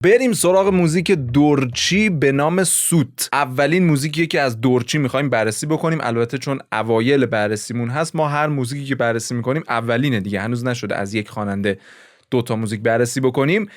بریم سراغ موزیک دورچی به نام سوت. اولین موزیکیه که از دورچی میخوایم بررسی بکنیم. البته چون اوایل بررسیمون هست، ما هر موزیکی که بررسی میکنیم اولینه دیگه، هنوز نشده از یک خواننده 2 تا موزیک بررسی بکنیم،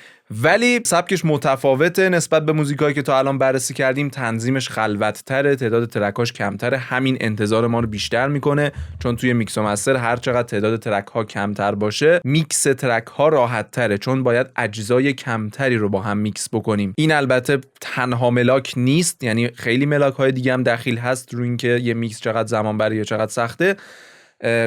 ولی سبکش متفاوته نسبت به موزیکایی که تا الان بررسی کردیم. تنظیمش خلوت‌تره، تعداد ترک‌هاش کمتره، همین انتظار ما رو بیشتر میکنه، چون توی میکس و مستر هر چقدر تعداد ترک‌ها کمتر باشه، میکس ترک‌ها راحت‌تره، چون باید اجزای کمتری رو با هم میکس بکنیم. این البته تنها ملاک نیست، یعنی خیلی ملاک‌های دیگه هم دخیل هست رو اینکه یه میکس چقدر زمان بره یا چقدر سخته.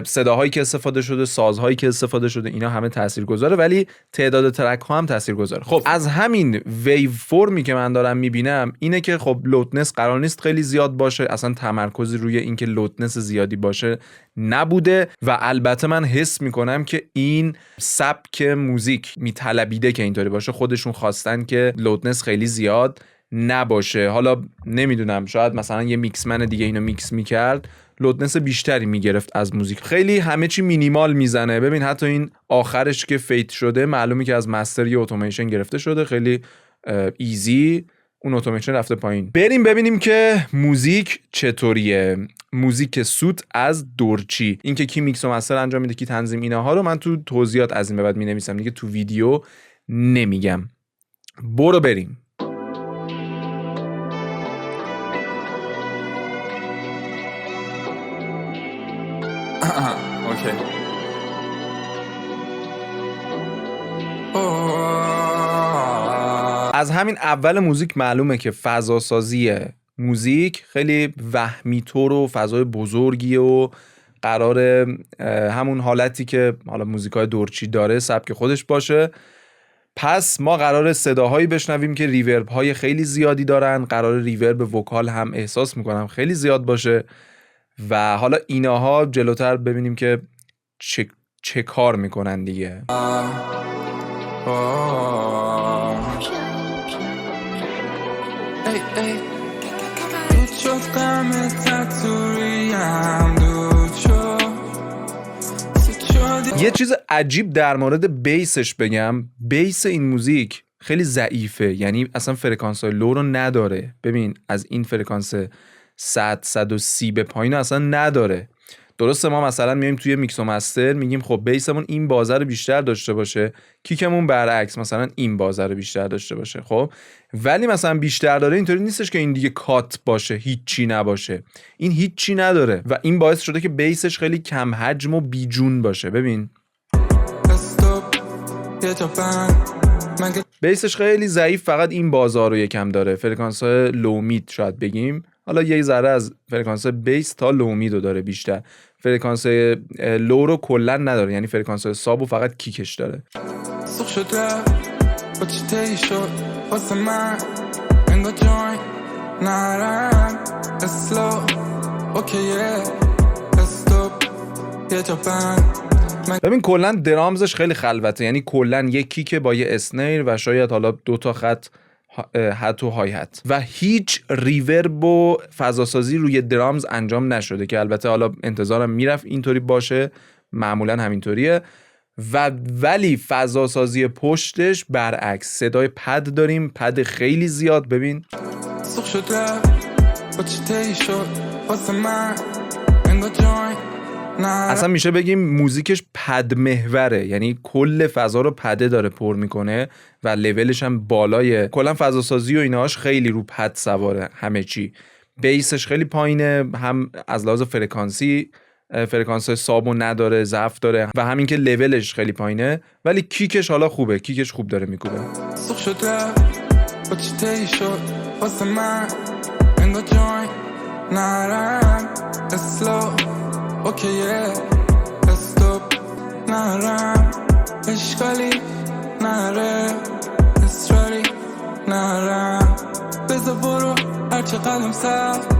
صداهایی که استفاده شده، سازهایی که استفاده شده، اینا همه تاثیرگذاره، ولی تعداد ترک ها هم تاثیرگذاره. خب از همین ویو فرمی که من دارم میبینم اینه که خب لودنس قرار نیست خیلی زیاد باشه، اصلا تمرکزی روی اینکه لودنس زیادی باشه نبوده و البته من حس میکنم که این سبک موزیک میطلبیده که اینطوری باشه، خودشون خواستن که لودنس خیلی زیاد نباشه. حالا نمیدونم، شاید مثلا یه میکسمن دیگه اینو میکس میکرد لودنس بیشتری میگرفت از موزیک. خیلی همه چی مینیمال میزنه. ببین حتی این آخرش که فیت شده معلومه که از مستر یه اتوماسیون گرفته شده، خیلی ایزی اون اتوماسیون رفته پایین. بریم ببینیم که موزیک چطوریه. موزیک سوت از دورچی. این که کی میکس و مستر انجام میده، کی تنظیم، اینها رو من تو توضیحات از این به بعد مینویسم دیگه، تو ویدیو نمیگم. برو بریم. اوکی. از همین اول موزیک معلومه که فضاسازی موزیک خیلی وهمی طور و فضای بزرگیه و قرار همون حالتی که حالا موزیکای دورچی داره سبک خودش باشه. پس ما قرار صداهایی بشنویم که ریورب های خیلی زیادی دارن، قرار ریورب وکال هم احساس میکنم خیلی زیاد باشه و حالا ایناها جلوتر ببینیم که چه کار میکنن دیگه. یه چیز عجیب در مورد بیسش بگم، بیس این موزیک خیلی ضعیفه، یعنی اصلا فرکانس های لو رو نداره. ببین از این فرکانس 100-130 به پایین اصلا نداره. درسته ما مثلا میایم توی میکس و مستر میگیم خب بیسمون این بازه رو بیشتر داشته باشه، کیکمون برعکس مثلا این بازه رو بیشتر داشته باشه، خب ولی مثلا بیشتر داره. اینطوری نیستش که این دیگه کات باشه هیچی نباشه، این هیچی نداره و این باعث شده که بیسش خیلی کم حجم و بیجون باشه. ببین بیسش خیلی ضعیف، فقط این بازار رو یکم داره، فرکانس های لو مید شاید بگیم، حالا یه ذره از فرکانس بیس تا لو مید رو داره بیشتر، فرکانس لو رو کلا نداره، یعنی فرکانس ساب و فقط کیکش داره. ببین کلا درامزش خیلی خلوته، یعنی کلا یک کیک با یه اسنیر و شاید حالا 2 تا خط هت و های هت و هیچ ریورب و فضاسازی روی درامز انجام نشده که البته حالا انتظارم میرفت اینطوری باشه، معمولا همینطوریه ولی فضاسازی پشتش برعکس، صدای پد داریم، پد خیلی زیاد. ببین اصلا میشه بگیم موزیکش پد محوره، یعنی کل فضا رو پده داره پر میکنه و لولش هم بالایه. کلا فضا سازی و ایناش خیلی رو پد سواره، همه چی. بیسش خیلی پایینه، هم از لحاظ فرکانسی فرکانس سابو نداره، ضعف داره و همین که لولش خیلی پایینه، ولی کیکش حالا خوبه، کیکش خوب داره میکوبه. Okay, yeah, let's stop. Naram, اشکالی نره استرالی نرم بذار برو هرچه قدم سخت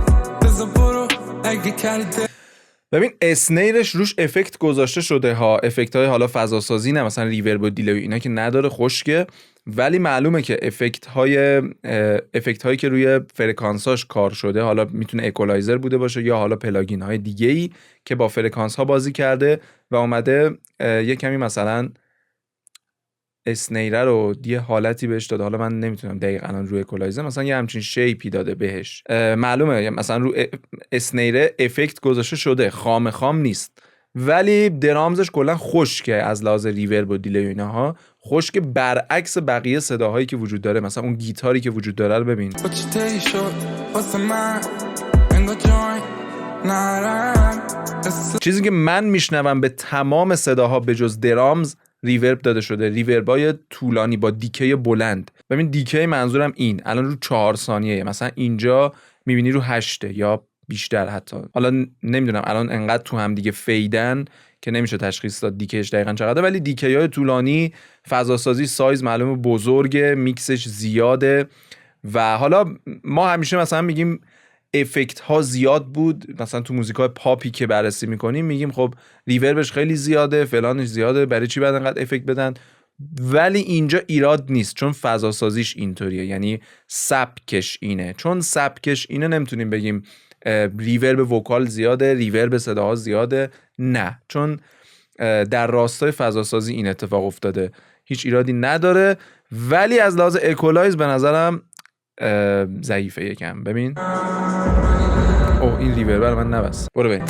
بذار برو اگه کرده. ببین اسنیرش روش افکت گذاشته شده ها، افکت های حالا فضاسازی نه، مثلا ریورب و دیلی اینا که نداره، خشکه، ولی معلومه که افکت هایی که روی فرکانساش کار شده، حالا میتونه اکولایزر بوده باشه یا حالا پلاگین های دیگه ای که با فرکانس ها بازی کرده و اومده یه کمی مثلا اسنیره رو یه حالتی بهش داده، حالا من نمیتونم دقیقاً الان روی اکولایزر مثلا یه همچین شیپی داده بهش، معلومه مثلا رو اسنیره افکت گذاشته شده، خام نیست، ولی درامزش کلا خشکه از لحاظ ریورب و دیلی و اینها، خشک برعکس بقیه صداهایی که وجود داره. مثلا اون گیتاری که وجود داره رو ببین، چیزی که من میشنوم به تمام صداها به جز درامز ریورب داده شده، ریوربای طولانی با دیکی بلند. ببین دیکی منظورم این الان رو 4 ثانیه، مثلا اینجا میبینی رو 8 یا بیشتر حتی، حالا نمیدونم الان انقدر تو هم دیگه فیدن که نمیشه تشخیص داد دیکیش دقیقاً چقدره، ولی دیکی‌های طولانی، فضاسازی سایز معلومه بزرگه، میکسش زیاده. و حالا ما همیشه مثلا میگیم افکت ها زیاد بود، مثلا تو موزیکای پاپی که بررسی میکنیم میگیم خب ریوربش خیلی زیاده، فلانش زیاده، برای چی باید انقدر افکت بدن؟ ولی اینجا ایراد نیست چون فضاسازیش اینطوریه، یعنی سبکش اینه. چون سبکش اینه نمیتونیم بگیم ریورب وکال زیاده، ریورب صداها زیاده، نه، چون در راستای فضاسازی این اتفاق افتاده، هیچ ایرادی نداره. ولی از لحاظ اکولایز به نظرم ضعیفه یکم. ببین اوه این ریورب من نبست، برو بریم.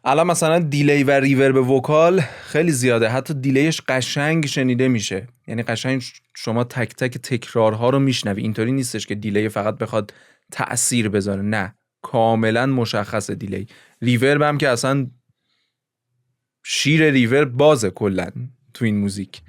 الان مثلا دیلی و ریورب وکال خیلی زیاده، حتی دیلیش قشنگ شنیده میشه، یعنی قشنگ شما تک تک تکرارها رو میشنوی. اینطوری نیستش که دیلی فقط بخواد تأثیر بذاره، نه، کاملا مشخصه دیلی. ریورب هم که اصلا شیر ریورب بازه کلا تو این موزیک.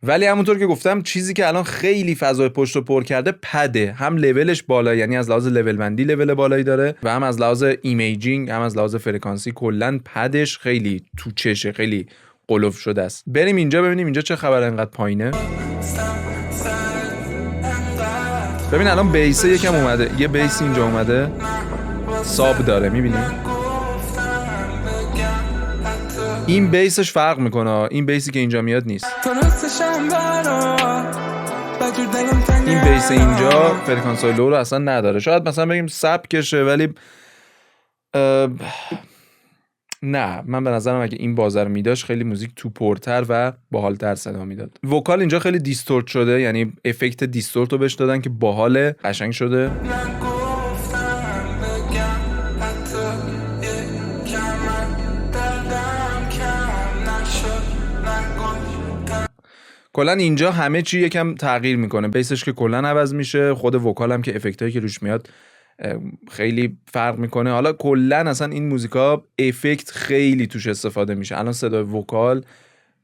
ولی همونطور که گفتم چیزی که الان خیلی فضای پشت رو پر کرده پده، هم لولش بالا، یعنی از لحاظ لول بندی لول بالایی داره، و هم از لحاظ ایمیجینگ، هم از لحاظ فرکانسی، کلا پدش خیلی تو چشه، خیلی قلوف شده است. بریم اینجا ببینیم اینجا چه خبر انقدر پایینه. ببین الان بیسه یکم اومده، یه بیس اینجا اومده ساب داره، میبینی؟ این بیسش فرق میکنه، این بیسی که اینجا میاد نیست. این بیس اینجا فرکانسای لو رو اصلا نداره. شاید مثلا بگیم سبکشه، ولی نه، من به نظرم اگه این بازه رو میداشت خیلی موزیک تو پرتر و باحال‌تر صدا میداد. وکال اینجا خیلی دیستورت شده، یعنی افکت دیستورت رو بهش دادن که باحاله، قشنگ شده. کلا اینجا همه چی یکم تغییر میکنه، بیسش که کلا عوض میشه، خود وکال هم که افکتایی که روش میاد خیلی فرق میکنه. حالا کلا اصلا این موزیکا افکت خیلی توش استفاده میشه. الان صدای وکال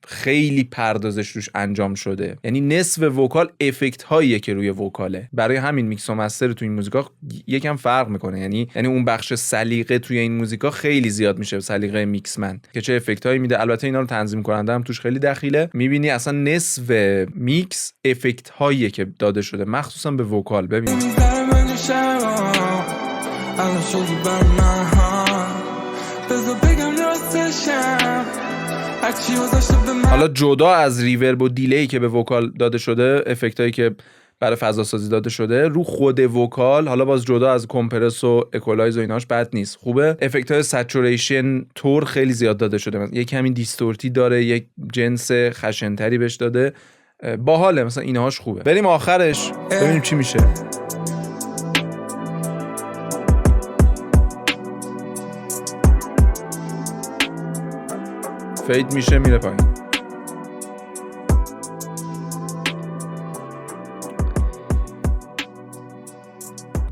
خیلی پردازش روش انجام شده، یعنی نصف وکال افکت هاییه که روی وکاله. برای همین میکس و مستر تو این موزیکا یکم فرق میکنه، یعنی اون بخش سلیقه توی این موزیکا خیلی زیاد میشه، سلیقه میکسمن که چه افکت هایی میده. البته اینا رو تنظیم کننده هم توش خیلی دخیله. میبینی اصلا نصف میکس افکت هاییه که داده شده، مخصوصا به وکال. ببین حالا جدا از ریورب و دیلی که به وکال داده شده، افکتایی که برای فضا سازی داده شده رو خود وکال، حالا باز جدا از کمپرس و اکولایز و ایناش بد نیست، خوبه. افکتای سچوریشن تور خیلی زیاد داده شده، مثلا یک همین دیستورتی داره، یک جنس خشنتری بهش داده، باحاله، مثلا اینهاش خوبه. بریم آخرش ببینیم چی میشه. فید میشه میره پایین.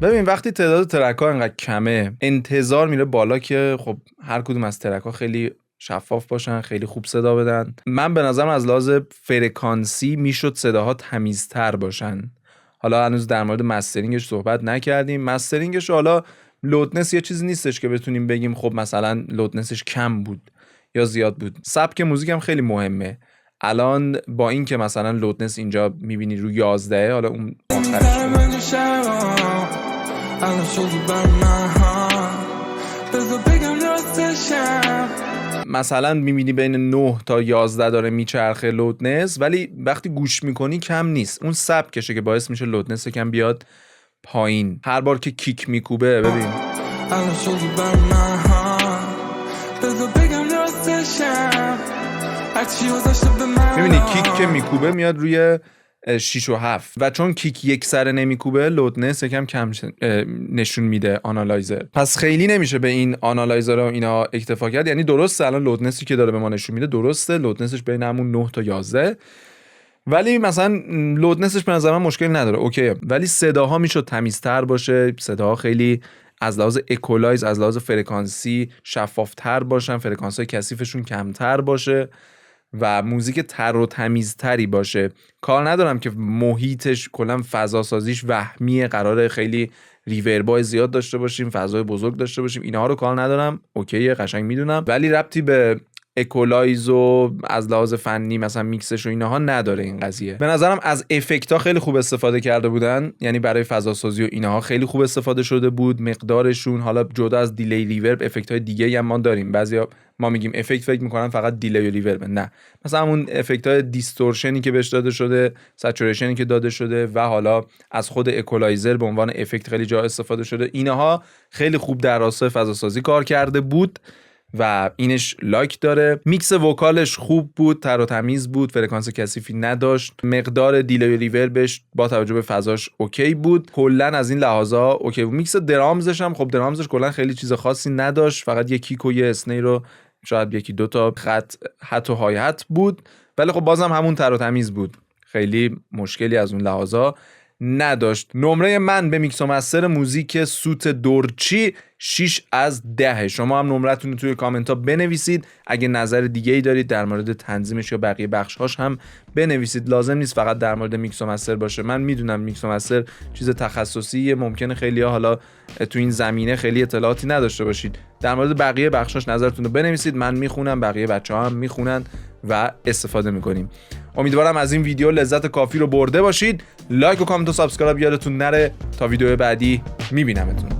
ببین وقتی تعداد ترک ها اینقدر کمه، انتظار میره بالا که خب هر کدوم از ترک ها خیلی شفاف باشن، خیلی خوب صدا بدن. من به نظرم از لحاظ فرکانسی میشد صداها تمیزتر باشن. حالا هنوز در مورد مسترینگش صحبت نکردیم. مسترینگش حالا لودنس یه چیزی نیستش که بتونیم بگیم خب مثلا لودنسش کم بود یا زیاد بود. سبک موزیک هم خیلی مهمه. الان با این که مثلا لودنس اینجا میبینی رو 11، حالا اون مثلا میبینی بین 9 تا 11 داره میچرخه لودنس، ولی وقتی گوش میکنی کم نیست. اون سبکشه که باعث میشه لودنس کم بیاد پایین. هر بار که کیک میکوبه ببین میبینی کیک که میکوبه میاد روی 6 و 7 و چون کیک یک سره نمیکوبه لودنس کم نشون میده آنالایزر. پس خیلی نمیشه به این آنالایزر و اینا اکتفا کرد. یعنی درسته الان لودنسی که داره به ما نشون میده درسته، لودنسش بین همون 9 تا 11، ولی مثلا لودنسش به نظر من مشکل نداره، اوکیه. ولی صداها میشد تمیزتر باشه، صداها خیلی از لحاظ اکولایز، از لحاظ فرکانسی شفافتر باشن، فرکانس‌های کثیفشون کمتر باشه و موزیک تر و تمیزتری باشه. کار ندارم که محیطش کلا فضا سازیش وهمیه، قراره خیلی ریوربای زیاد داشته باشیم، فضای بزرگ داشته باشیم، اینها رو کار ندارم، اوکیه، قشنگ میدونم، ولی ربطی به اکولایز و از لحاظ فنی مثلا میکسش و اینها نداره این قضیه. به نظرم از افکت ها خیلی خوب استفاده کرده بودن، یعنی برای فضا سازی و اینها خیلی خوب استفاده شده بود. مقدارشون حالا جدا از دیلی ریورب افکت های دیگه هم ما داریم. بعضیا ما میگیم افکت فکر میکنن فقط دیلی و ریورب، نه، مثلا همون افکت های دیستورشنی که بهش داده شده، سچوریشنی که داده شده و حالا از خود اکولایزر به عنوان افکت خیلی جا استفاده شده، اینها خیلی خوب در راستای فضا سازی کار کرده بود و اینش لایک داره. میکس وکالش خوب بود، تر و تمیز بود، فرکانس کثیفی نداشت، مقدار دیلی و ریوربش با توجه به فضاش اوکی بود، کلا از این لحاظا اوکی بود. میکس درامزش هم خب درامزش کلا خیلی چیز خاصی نداشت، فقط یک کیک و یه اسنی رو شاید یکی دو تا خط هت و های هت بود، ولی خب بازم همون تر و تمیز بود، خیلی مشکلی از اون لحاظا نداشت. نمره من به میکس و مستر موزیک سوت دورچی 6 از 10. شما هم نمرتون رو توی کامنت ها بنویسید. اگه نظر دیگه ای دارید در مورد تنظیمش یا بقیه بخش‌هاش هم بنویسید. لازم نیست فقط در مورد میکس و مستر باشه. من میدونم میکس و مستر چیز تخصصیه، ممکنه خیلی‌ها حالا تو این زمینه خیلی اطلاعاتی نداشته باشید. در مورد بقیه بخشاش نظرتون رو بنویسید، من میخونم، بقیه بچه‌ها هم میخونن و استفاده میکنیم. امیدوارم از این ویدیو لذت کافی رو برده باشید. لایک و کامنت و سابسکرایب یادتون نره. تا ویدیو بعدی میبینمتون.